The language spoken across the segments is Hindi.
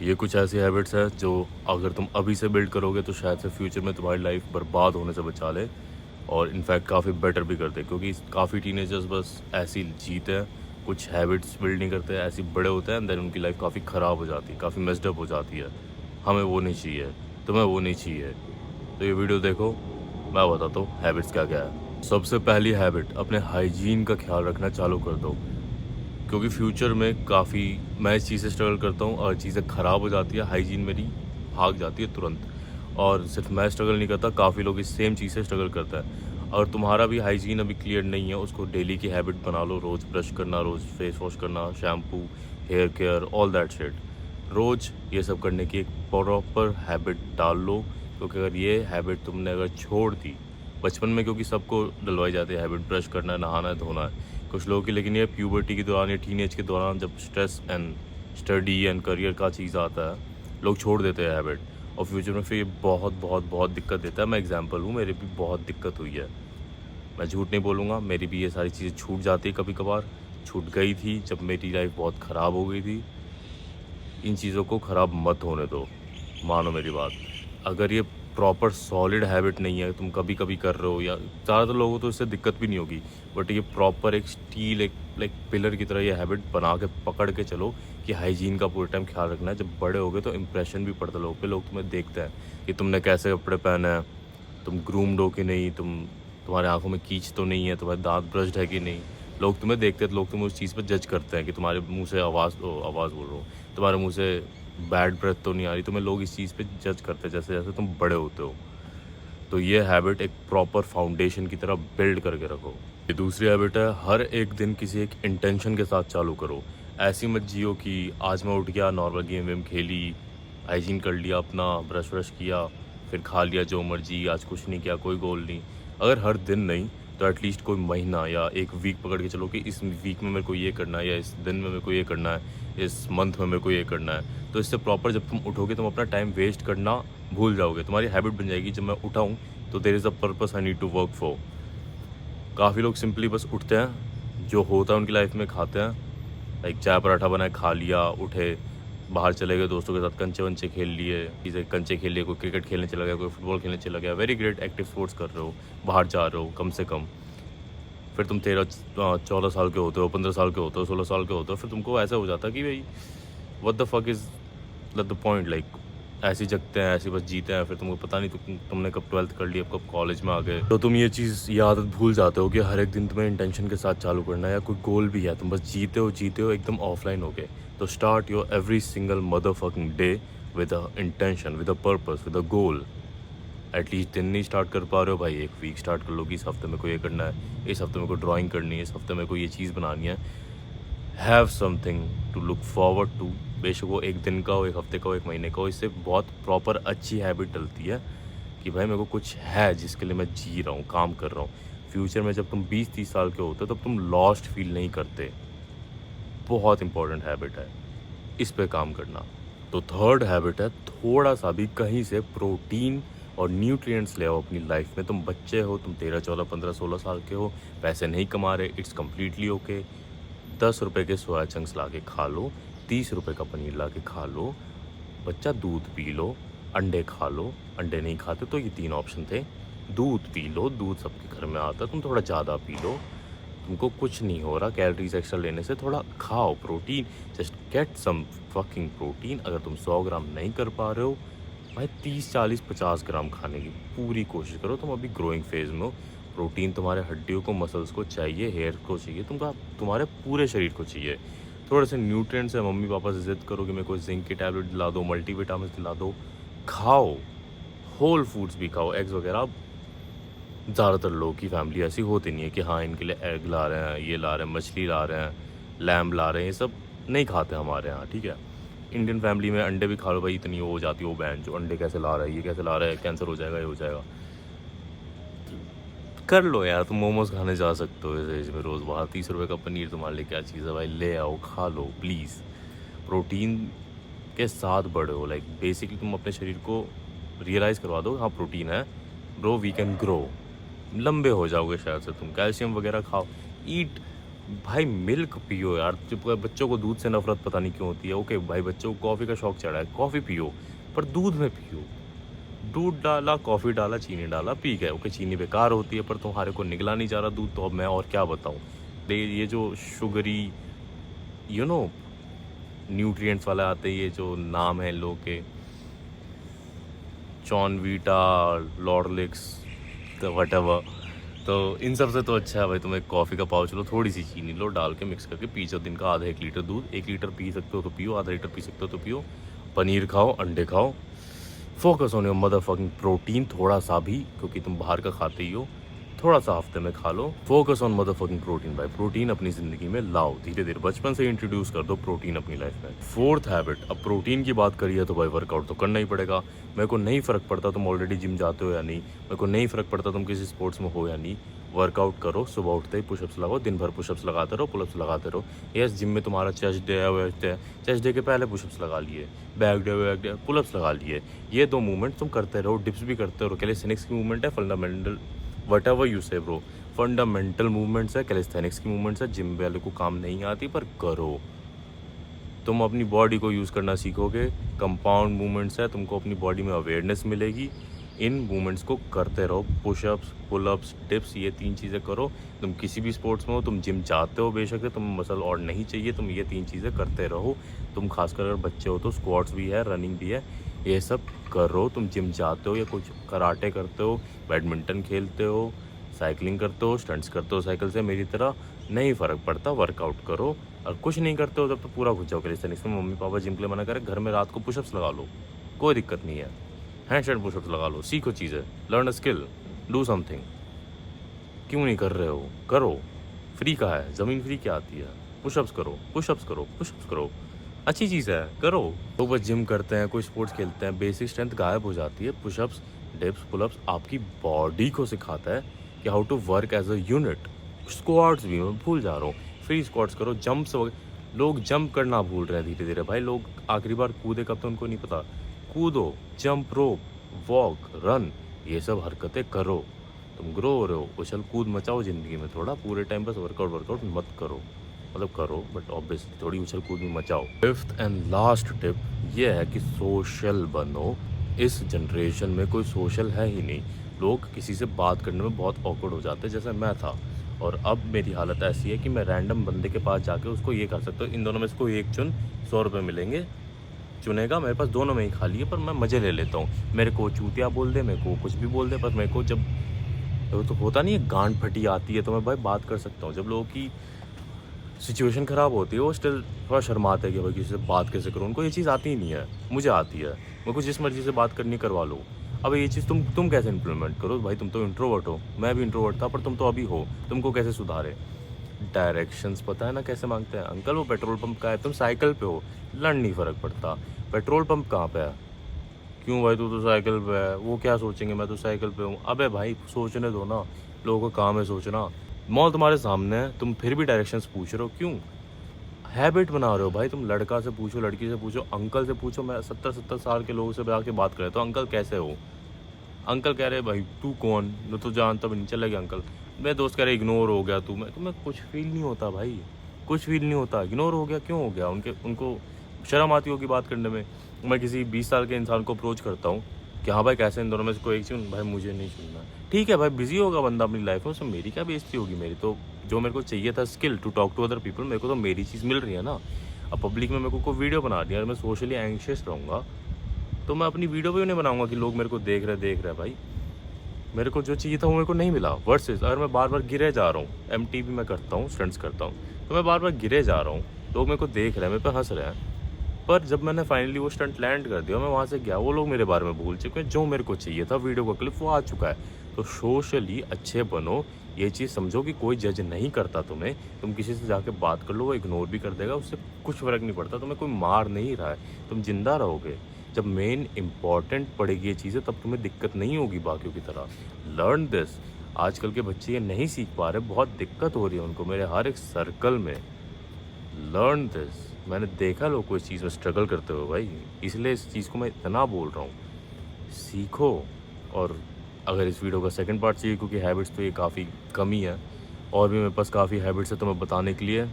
ये कुछ ऐसी हैबिट्स है जो अगर तुम अभी से बिल्ड करोगे तो शायद से फ्यूचर में तुम्हारी लाइफ बर्बाद होने से बचा ले और इनफैक्ट काफ़ी बेटर भी कर दे, क्योंकि काफ़ी टीनेजर्स बस ऐसी जीते हैं, कुछ हैबिट्स बिल्ड नहीं करते, ऐसे बड़े होते हैं, देन उनकी लाइफ काफ़ी ख़राब हो जाती है, काफ़ी मेस्ड अप हो जाती है। हमें वो नहीं चाहिए, तुम्हें वो नहीं चाहिए। तो ये वीडियो देखो, मैं बताता हूँ हैबिट्स क्या क्या है। सबसे पहली हैबिट, अपने हाइजीन का ख्याल रखना चालू कर दो, क्योंकि फ्यूचर में काफ़ी मैं इस चीज़ से स्ट्रगल करता हूँ और चीज़ें ख़राब हो जाती है, हाइजीन मेरी भाग जाती है तुरंत। और सिर्फ मैं स्ट्रगल नहीं करता, काफ़ी लोग इस सेम चीज़ से स्ट्रगल करता है। अगर तुम्हारा भी हाइजीन अभी क्लियर नहीं है, उसको डेली की हैबिट बना लो, रोज़ ब्रश करना, रोज़ फेस वॉश करना, shampoo, hair care, all that shit. रोज़ ये सब करने की एक प्रॉपर हैबिट डाल लो, क्योंकि अगर ये हैबिट तुमने अगर छोड़ दी बचपन में, क्योंकि सबको डलवाई जाती है हैबिट, ब्रश करना है, नहाना है, धोना है कुछ लोगों की, लेकिन ये प्यूबर्टी के दौरान या टीनेज के दौरान जब stress and study and career का चीज़ आता है, लोग छोड़ देते हैं हैबिट और फ्यूचर में फिर ये बहुत बहुत बहुत दिक्कत देता है। मैं एग्जांपल हूँ, मेरे भी बहुत दिक्कत हुई है, मैं झूठ नहीं बोलूँगा, मेरी भी ये सारी चीज़ें छूट जाती है कभी कभार, छूट गई थी जब मेरी लाइफ बहुत ख़राब हो गई थी। इन चीज़ों को ख़राब मत होने दो, मानो मेरी बात। अगर ये प्रॉपर सॉलिड हैबिट नहीं है, तुम कभी-कभी कर रहे हो, या ज़्यादातर लोगों को तो इससे दिक्कत भी नहीं होगी, बट ये प्रॉपर एक स्टील, एक लाइक पिलर की तरह ये हैबिट बना के पकड़ के चलो कि हाइजीन का पूरे टाइम ख्याल रखना है। जब बड़े होगे तो इंप्रेशन भी पड़ता है लोगों पे, लोग तुम्हें देखते हैं कि तुमने कैसे कपड़े पहने हैं, तुम ग्रूम्ड हो कि नहीं, तुम्हारे आँखों में कीच तो नहीं है, तुम्हारे दाँत ब्रश्ड है कि नहीं। लोग तुम्हें देखते हैं तो लोग तुम्हें उस चीज़ पे जज करते हैं कि तुम्हारे मुँह से आवाज़ बोल रहा हूँ, तुम्हारे मुँह से बैड ब्रेथ तो नहीं आ रही। तुम्हें लोग इस चीज़ पे जज करते हैं जैसे-जैसे तुम बड़े होते हो। तो ये हैबिट एक प्रॉपर फाउंडेशन की तरह बिल्ड करके रखो। ये दूसरी हैबिट है, हर एक दिन किसी एक इंटेंशन के साथ चालू करो। ऐसी मत जियो कि आज मैं उठ गया, नॉर्मल गेम वेम खेली, हाइजीन कर लिया अपना, ब्रश व्रश किया, फिर खा लिया जो मर्जी, आज कुछ नहीं किया, कोई गोल नहीं। अगर हर दिन नहीं तो एटलीस्ट कोई महीना या एक वीक पकड़ के चलो कि इस वीक में मेरे को ये करना है, या इस दिन में मेरे को ये करना है, इस मंथ में मेरे को ये करना है। तो इससे प्रॉपर जब तुम उठोगे, तुम अपना टाइम वेस्ट करना भूल जाओगे, तुम्हारी हैबिट बन जाएगी। जब मैं उठाऊँ तो there is a purpose I need to work for. काफ़ी लोग सिंपली बस उठते हैं, जो होता है उनकी लाइफ में खाते हैं, लाइक चाय पराठा बनाए खा लिया, उठे, बाहर चले गए दोस्तों के साथ, कंचे वंचे खेल लिए, चीज़ें कंचे खेल लिए, कोई क्रिकेट खेलने चला गया, कोई फुटबॉल खेलने चला गया, वेरी ग्रेट, एक्टिव स्पोर्ट्स कर रहे हो, बाहर जा रहे हो कम से कम। फिर तुम 14 साल के होते हो, 15 साल के होते हो, 16 साल के होते हो, फिर तुमको ऐसा हो जाता है कि भाई what the fuck is the point, like ऐसे ही जगते हैं, ऐसे बस जीते हैं, फिर तुमको पता नहीं तुमने कब 12th कर ली, अब कब कॉलेज में आ गए, तो तुम ये आदत भूल जाते हो कि हर एक दिन तुम्हें इंटेंशन के साथ चालू करना है, या कोई गोल भी है, तुम बस जीते हो एकदम ऑफलाइन हो गए। तो start your every single mother fucking day with a intention, with a purpose, with a goal. At least दिन नहीं स्टार्ट कर पा रहे हो भाई, एक वीक स्टार्ट कर लो कि इस हफ्ते में को ये करना है, इस हफ्ते में को ड्राइंग करनी है, इस हफ्ते में को ये चीज़ बनानी है। Have something to look forward to, बेशक वो एक दिन का हो, एक हफ्ते का हो, एक महीने का हो, इससे बहुत प्रॉपर अच्छी हैबिट डलती है कि भाई मेरे को कुछ है जिसके लिए मैं जी रहा हूँ, काम कर रहा हूँ। फ्यूचर में जब तुम 20-30 साल के होते हो तब तुम लॉस्ट फील नहीं करते। बहुत इंपॉर्टेंट हैबिट है, इस पे काम करना। तो थर्ड हैबिट है, थोड़ा सा भी कहीं से प्रोटीन और न्यूट्रिएंट्स ले आओ अपनी लाइफ में। तुम बच्चे हो, तुम 13, 14, 15, 16 साल के हो, पैसे नहीं कमा रहे, इट्स कम्प्लीटली ओके। 10 रुपए के सोया चंक्स ला के खा लो, 30 रुपए का पनीर ला के खा लो, बच्चा दूध पी लो, अंडे खा लो, अंडे नहीं खाते तो ये 3 ऑप्शन थे। दूध पी लो, दूध सबके घर में आता है, तुम थोड़ा ज़्यादा पी लो, तुमको कुछ नहीं हो रहा कैलोरीज एक्स्ट्रा लेने से, थोड़ा खाओ protein, just get some fucking protein. अगर तुम 100 ग्राम नहीं कर पा रहे हो भाई, 30, 40, 50 ग्राम खाने की पूरी कोशिश करो। तुम अभी ग्रोइंग फेज में हो, प्रोटीन तुम्हारे हड्डियों को, मसल्स को चाहिए, हेयर को चाहिए, तुम्हारे पूरे शरीर को चाहिए। थोड़े से न्यूट्रिएंट्स है, मम्मी पापा से जिद करो कि मेरे को जिंक की टैबलेट दिला दो, मल्टीविटामिन दिला दो, खाओ, होल फूड्स भी खाओ, एग्स वगैरह। ज़्यादातर लोगों की फैमिली ऐसी होती नहीं है कि हाँ इनके लिए एग ला रहे हैं, ये ला रहे हैं, मछली ला रहे हैं, लैम्ब ला रहे हैं, ये सब नहीं खाते हमारे यहाँ, ठीक है। इंडियन फैमिली में अंडे भी खा लो भाई, इतनी वो हो जाती है, वो बहन जो अंडे कैसे ला रहा है, ये कैसे ला रहा है, कैंसर हो जाएगा, ये हो जाएगा। कर लो यार, तुम मोमोज खाने जा सकते हो इस एज में रोज़ बाहर, 30 रुपये का पनीर तुम्हारे लिए क्या चीज़ है भाई, ले आओ खा लो प्लीज़। प्रोटीन के साथ बड़े हो, लाइक बेसिकली तुम अपने शरीर को रियलाइज़ करवा दो, हाँ प्रोटीन है ब्रो, वी कैन ग्रो, लंबे हो जाओगे शायद से तुम। कैल्शियम वगैरह खाओ, ईट भाई मिल्क पियो यार, जब बच्चों को दूध से नफ़रत पता नहीं क्यों होती है। ओके भाई, बच्चों को कॉफ़ी का शौक चढ़ा है, कॉफ़ी पियो, पर दूध में पियो। दूध डाला, कॉफ़ी डाला, चीनी डाला, पी गए। ओके, चीनी बेकार होती है, पर तुम्हारे को निगला नहीं जा रहा दूध, तो अब मैं और क्या बताऊँ? ये जो शुगरी यू नो न्यूट्रिएंट्स वाले आते हैं, ये जो नाम है इन लोगों के, जॉर्नविटा, लॉरलिक्स, तो व्हाटएवर, तो इन सब से तो अच्छा है भाई तुम एक कॉफ़ी का पाउच लो, थोड़ी सी चीनी लो, डाल के मिक्स करके पी जाओ। दिन का आधा 1 लीटर दूध, 1 लीटर पी सकते हो तो पियो, आधा लीटर पी सकते हो तो पियो। पनीर खाओ, अंडे खाओ, focus on your mother fucking protein, थोड़ा सा भी, क्योंकि तुम बाहर का खाते ही हो, थोड़ा सा हफ्ते में खा लो। Focus on mother fucking protein भाई, प्रोटीन अपनी ज़िंदगी में लाओ, धीरे धीरे बचपन से इंट्रोड्यूस कर दो प्रोटीन अपनी लाइफ में। फोर्थ हैबिट, अब प्रोटीन की बात करी है तो भाई वर्कआउट तो करना ही पड़ेगा। मेरे को नहीं फ़र्क पड़ता तुम ऑलरेडी जिम जाते हो या नहीं, मेरे को नहीं फ़र्क पड़ता तुम किसी स्पोर्ट्स में हो या नहीं, वर्कआउट करो। सुबह उठते ही पुशअप्स लगाओ, दिन भर पुशअप्स लगाते रहो, पुलअप्स लगाते रहो। यस, जिम में तुम्हारा चेस्ट डे है, वेस्ट डे है, चेस्ट डे के पहले पुशअप्स लगा लिए, बैक डे पुलअप्स लगा लिए। ये 2 मूवमेंट तुम करते रहो, डिप्स भी करते रहो। कैलिस्थेनिक्स की मूवमेंट है, फंडामेंटल व्हाटएवर यू से ब्रो, फंडामेंटल मूवमेंट्स है, कैलिस्थेनिक्स की मूवमेंट्स है, जिम वाले को काम नहीं आती पर करो। तुम अपनी बॉडी को यूज़ करना सीखोगे, कंपाउंड मूवमेंट्स है, तुमको अपनी बॉडी में अवेयरनेस मिलेगी। इन मूवमेंट्स को करते रहो, पुशअप्स, पुलअप्स, डिप्स, ये 3 चीज़ें करो। तुम किसी भी स्पोर्ट्स में हो, तुम जिम जाते हो बेशक से, तुम मसल और नहीं चाहिए, तुम ये 3 चीज़ें करते रहो। तुम खासकर अगर बच्चे हो तो स्क्वाट्स भी है, रनिंग भी है, ये सब करो। तुम जिम जाते हो या कुछ कराटे करते हो, बैडमिंटन खेलते हो, साइकिलिंग करते हो, स्टंट्स करते हो साइकिल से, मेरी तरह नहीं फ़र्क पड़ता, वर्कआउट करो। और कुछ नहीं करते हो तब तो पूरा घुस जाओ कैलिस्थेनिक्स में। मम्मी पापा जिम के लिए मना करें, घर में रात को पुशअप्स लगा लो, कोई दिक्कत नहीं है। हैंडस्टैंड पुशअप्स लगा लो, सीखो चीज़ें, learn a skill, do something. क्यों नहीं कर रहे हो? करो, फ्री का है, ज़मीन फ्री क्या आती है? पुशअप्स करो, पुशअप्स करो, पुशअप्स करो, अच्छी चीज़ है, करो। तो बस जिम करते हैं, कोई स्पोर्ट्स खेलते हैं, बेसिक स्ट्रेंथ गायब हो जाती है। पुशअप्स, डिप्स, पुलअप्स आपकी बॉडी को सिखाता है कि how to work as a unit. Squats भी मैं भूल जा रहा हूँ, फ्री स्क्वाट्स करो, जंप्स वगैरह। लोग जंप करना भूल रहे हैं धीरे धीरे भाई। लोग आखिरी बार कूदे कब तो उनको नहीं पता। कूदो, जंप रोप, वॉक, रन, ये सब हरकतें करो। तुम ग्रो हो रहे हो, उछल कूद मचाओ ज़िंदगी में थोड़ा, पूरे टाइम बस वर्कआउट वर्कआउट मत करो। मतलब करो बट ऑब्वियसली थोड़ी उछल कूद भी मचाओ। फिफ्थ एंड लास्ट टिप ये है कि सोशल बनो। इस जनरेशन में कोई सोशल है ही नहीं। लोग किसी से बात करने में बहुत ऑकवर्ड हो जाते हैं, जैसे मैं था। और अब मेरी हालत ऐसी है कि मैं रैंडम बंदे के पास जाके उसको ये कह सकता हूँ, इन दोनों में से कोई एक चुन, 100 रुपये मिलेंगे। चुनेगा, मेरे पास दोनों में ही खाली है, पर मैं मज़े ले लेता हूँ। मेरे को चूतिया बोल दे, मेरे को कुछ भी बोल दे, पर मेरे को जब वो तो होता नहीं है, गांड फटी आती है, तो मैं भाई बात कर सकता हूँ। जब लोगों की सिचुएशन ख़राब होती है, वो स्टिल थोड़ा शर्माते हैं कि भाई किसी से बात कैसे करूँ। उनको ये चीज़ आती ही नहीं है, मुझे आती है। मेरे को जिस मर्ज़ी से बात करनी करवा लो। अब ये चीज़ तुम कैसे इम्प्लीमेंट करो भाई? तुम तो इंट्रोवर्ट हो, मैं भी इंट्रोवर्ट था, पर तुम तो अभी हो। तुमको कैसे सुधारे? डायरेक्शंस पता है ना कैसे मांगते हैं? अंकल वो पेट्रोल पंप का है, तुम साइकिल पे हो, लड़ नहीं फ़र्क पड़ता। पेट्रोल पंप कहाँ पे है? क्यों भाई, तू तो साइकिल पे है, वो क्या सोचेंगे, मैं तो साइकिल पे हूँ। अबे भाई सोचने दो ना, लोगों का काम है सोचना। मॉल तुम्हारे सामने है, तुम फिर भी डायरेक्शंस पूछ रहे हो, क्यों? हैबिट बना रहे हो भाई। तुम लड़का से पूछो, लड़की से पूछो, अंकल से पूछो। मैं 70-70 साल के लोगों से जाके बात कर रहा तो अंकल कैसे हो? अंकल कह रहे भाई तू कौन, मैं तो जानता भी नहीं, चले गया अंकल। मेरे दोस्त कह रहे इग्नोर हो गया तू। मैं तुम्हें कुछ फील नहीं होता भाई, कुछ फील नहीं होता। इग्नोर हो गया, क्यों हो गया? उनको शर्म आती होगी बात करने में। मैं किसी 20 साल के इंसान को अप्रोच करता हूँ कि हाँ भाई कैसे, इन दोनों में से कोई एक चुन। भाई मुझे नहीं चुनना। ठीक है भाई, बिजी होगा बंदा अपनी लाइफ में, उसमें मेरी क्या बेइज्जती होगी? मेरी तो जो मेरे को चाहिए था skill to talk to other people, मेरे को तो मेरी चीज़ मिल रही है ना। अब पब्लिक में मेरे को कोई वीडियो बना दिया, मैं सोशली एंग्शियस रहूँगा तो मैं अपनी वीडियो भी नहीं बनाऊंगा कि लोग मेरे को देख रहे भाई। मेरे को जो चाहिए था वो मेरे को नहीं मिला। वर्सेस अगर मैं बार बार गिरे जा रहा हूँ, एमटीबी मैं करता हूँ, स्टंट्स करता हूँ, तो मैं बार बार गिरे जा रहा हूँ, लोग मेरे को देख रहे हैं, मेरे पे हंस रहे हैं। पर जब मैंने फाइनली वो स्टंट लैंड कर दिया, मैं वहाँ से गया, वो लोग मेरे बारे में भूल चुके हैं। जो मेरे को चाहिए था वीडियो का क्लिप वो आ चुका है। तो सोशली अच्छे बनो, ये चीज़ समझो कि कोई जज नहीं करता तुम्हें। तुम किसी से जाके बात कर लो, वो इग्नोर भी कर देगा, उससे कुछ फ़र्क नहीं पड़ता। तुम्हें कोई मार नहीं रहा है, तुम जिंदा रहोगे। जब मेन इम्पॉर्टेंट पड़ेगी ये चीज़ें, तब तुम्हें दिक्कत नहीं होगी बाकियों की तरह। Learn this. आजकल के बच्चे ये नहीं सीख पा रहे, बहुत दिक्कत हो रही है उनको, मेरे हर एक सर्कल में। Learn this. मैंने देखा लोग को इस चीज़ में स्ट्रगल करते हुए भाई, इसलिए इस चीज़ को मैं इतना बोल रहा हूँ। सीखो। और अगर इस वीडियो का सेकंड पार्ट चाहिए, क्योंकि हैबिट्स तो ये काफ़ी कम ही है, और भी मेरे पास काफ़ी हैबिट्स है तुम्हें बताने के लिए।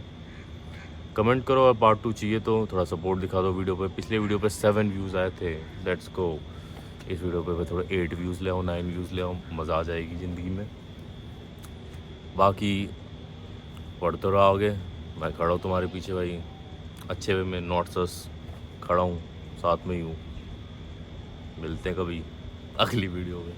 कमेंट करो और पार्ट 2 चाहिए तो थोड़ा सपोर्ट दिखा दो वीडियो पे। पिछले वीडियो पे 7 व्यूज़ आए थे, लेट्स गो। इस वीडियो पे मैं थोड़ा 8 व्यूज़ ले आऊँ, 9 व्यूज़ ले आऊँ, मज़ा आ जाएगी ज़िंदगी में। बाकी पढ़ते रहो आगे, मैं खड़ा हूँ तुम्हारे पीछे भाई, अच्छे वे में, नॉट सस खड़ा हूँ, साथ में ही हूँ। मिलते हैं कभी अगली वीडियो में।